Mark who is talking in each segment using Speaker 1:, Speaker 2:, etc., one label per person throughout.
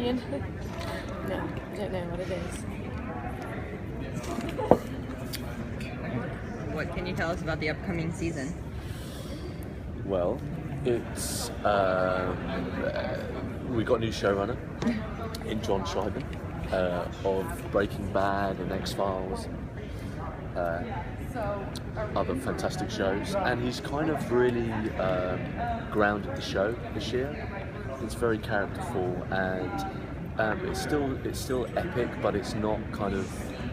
Speaker 1: opinion. No, I don't know what it is.
Speaker 2: What can you tell us about the upcoming season?
Speaker 3: Well, it's we got a new showrunner in John Schreiber of Breaking Bad and X-Files, other fantastic shows, and he's kind of really grounded the show this year. It's very characterful, and it's still epic, but it's not kind of,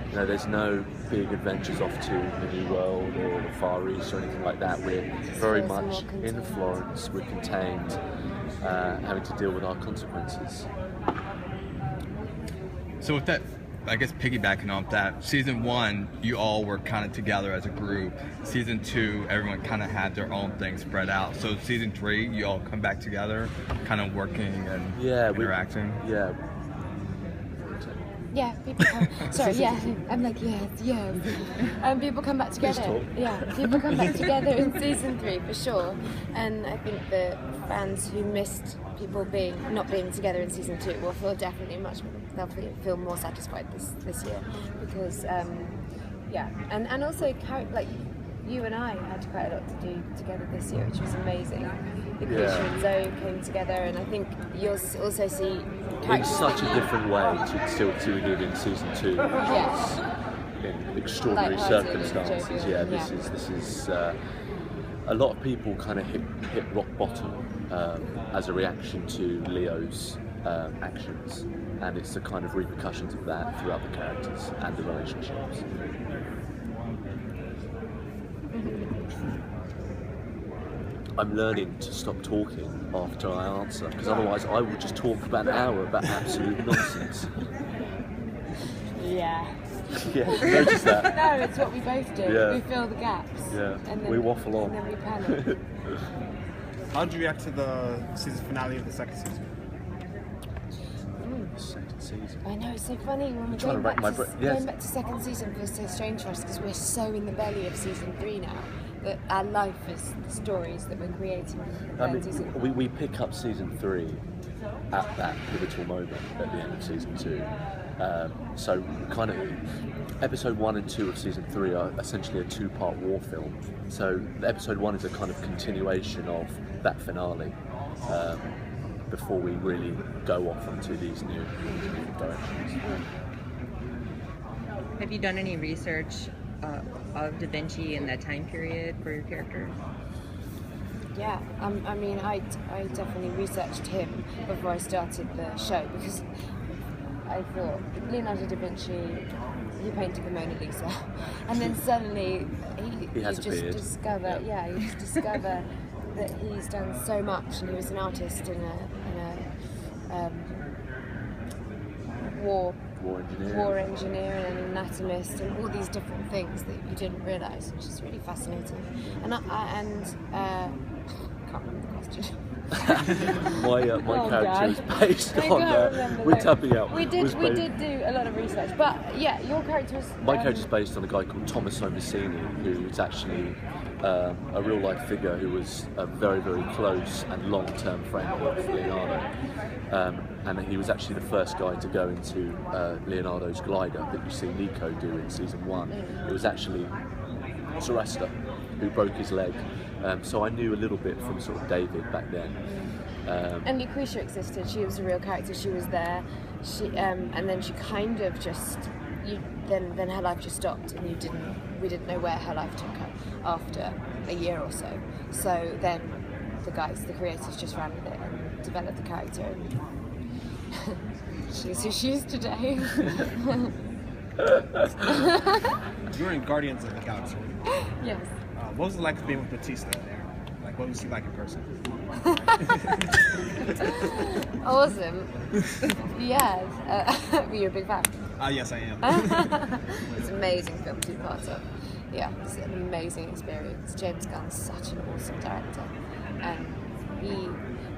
Speaker 3: you know, there's no big adventures off to the New World or the Far East or anything like that. We're very much in Florence. We're contained, having to deal with our consequences.
Speaker 4: So with that, I guess piggybacking off that, season 1, you all were kind of together as a group. Season 2, everyone kind of had their own thing spread out. So season 3, you all come back together, kind of working and interacting.
Speaker 1: Yeah, people come. Sorry, yeah. I'm like, yes. People come back together. Yeah, people come back together in season 3 for sure. And I think the fans who missed people not being together in season 2 will feel definitely they'll feel more satisfied this year because and also like you and I had quite a lot to do together this year, which was amazing. Lucretia and Zoe came together, and I think you'll also see
Speaker 3: in such a different way to we did in season 2. In extraordinary circumstances. This is a lot of people kind of hit rock bottom as a reaction to Leo's actions, and it's the kind of repercussions of that throughout the characters and the relationships. I'm learning to stop talking after I answer, because otherwise I will just talk about an hour about absolute nonsense.
Speaker 1: Yeah,
Speaker 3: notice that?
Speaker 1: No, it's what we both do.
Speaker 3: Yeah.
Speaker 1: We fill the gaps.
Speaker 3: Yeah,
Speaker 1: and then
Speaker 3: we waffle on.
Speaker 1: And then we panic.
Speaker 5: How did you react to the season finale of the second season?
Speaker 3: Second season.
Speaker 1: I know, it's so funny when we're going back to second season feels so strange for us because we're so in the belly of season 3 now that our life is the stories that we're creating.
Speaker 3: We pick up season 3 at that pivotal moment at the end of season 2. So kind of episode 1 and 2 of season 3 are essentially a 2-part war film. So episode 1 is a kind of continuation of that finale. Before we really go off into these new directions.
Speaker 2: Have you done any research of Da Vinci in that time period for your characters?
Speaker 1: Yeah, I mean, I definitely researched him before I started the show because I thought Leonardo da Vinci, he painted the Mona Lisa, and then suddenly you just discover that he's done so much, and he was an artist and a war engineer and an anatomist and all these different things that you didn't realise, which is really fascinating. And I can't remember the question.
Speaker 3: my character is based on. We're tapping out.
Speaker 1: We did do a lot of research, but yeah, your character is.
Speaker 3: My character is based on a guy called Tommaso Messini, who is actually a real life figure who was a very, very close and long-term friend of Leonardo. And he was actually the first guy to go into Leonardo's glider that you see Nico do in season 1. It was actually Sarasta who broke his leg. So I knew a little bit from sort of David back then.
Speaker 1: And Lucretia existed. She was a real character. She was there. And then she kind of just. Then her life just stopped, and we didn't know where her life took her after a year or so. So then the creators just ran with it and developed the character. And she's who she is today.
Speaker 5: You're in Guardians of the Galaxy.
Speaker 1: Yes.
Speaker 5: What was it like being with Batista there? Like, what was he like in person?
Speaker 1: Awesome. Yeah. Were you a big fan?
Speaker 5: Yes, I am.
Speaker 1: It's an amazing film to be part of. Yeah, it's an amazing experience. James Gunn's such an awesome director. And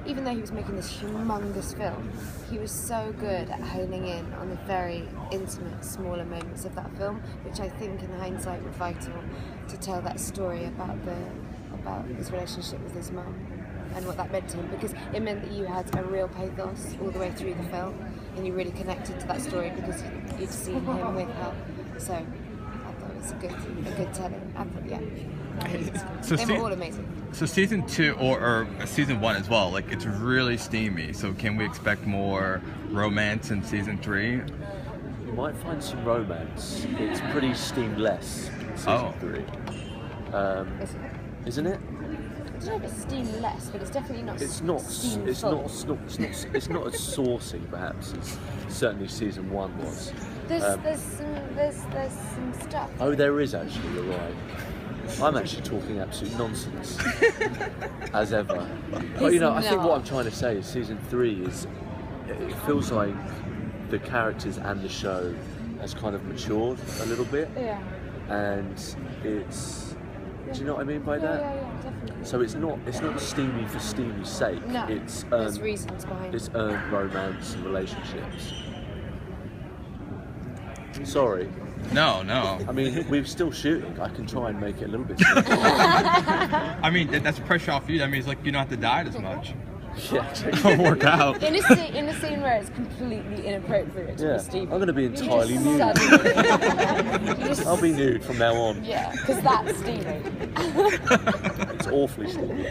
Speaker 1: even though he was making this humongous film, he was so good at honing in on the very intimate, smaller moments of that film, which I think in hindsight were vital to tell that story about his relationship with his mum and what that meant to him, because it meant that you had a real pathos all the way through the film, and you really connected to that story because you'd seen him with her. So I thought it was a good telling. I thought, yeah.
Speaker 4: So
Speaker 1: They were all amazing.
Speaker 4: So season 2 or season 1 as well, like it's really steamy. So can we expect more romance in season 3?
Speaker 3: You might find some romance. It's pretty steamless in season 3. Isn't it?
Speaker 1: I don't know if it's steam less, but it's definitely not.
Speaker 3: It's not.
Speaker 1: Steam
Speaker 3: It's
Speaker 1: full.
Speaker 3: not. It's not as saucy, perhaps, as certainly season 1 was.
Speaker 1: There's some stuff.
Speaker 3: Oh, there is actually. You're right. I'm actually talking absolute nonsense, as ever. But I think what I'm trying to say is season 3 is. It feels like the characters and the show has kind of matured a little bit,
Speaker 1: Yeah.
Speaker 3: and it's. Do you know what I mean by that?
Speaker 1: Yeah, definitely.
Speaker 3: So it's not steamy for steamy's sake.
Speaker 1: No,
Speaker 3: It's
Speaker 1: there's reasons behind
Speaker 3: it's
Speaker 1: it.
Speaker 3: earned romance and relationships. Sorry.
Speaker 4: No.
Speaker 3: I mean, we're still shooting. I can try and make it a little bit simpler.
Speaker 4: I mean, that's pressure off you. That means like you don't have to diet as much.
Speaker 3: Yeah.
Speaker 4: It'll work out.
Speaker 1: In a scene where it's completely inappropriate to
Speaker 3: Yeah.
Speaker 1: be steamy.
Speaker 3: I'm going to be
Speaker 1: you
Speaker 3: entirely
Speaker 1: just
Speaker 3: nude.
Speaker 1: suddenly- you just-
Speaker 3: I'll be nude from now on.
Speaker 1: Yeah, because that's steamy.
Speaker 3: It's awfully steamy.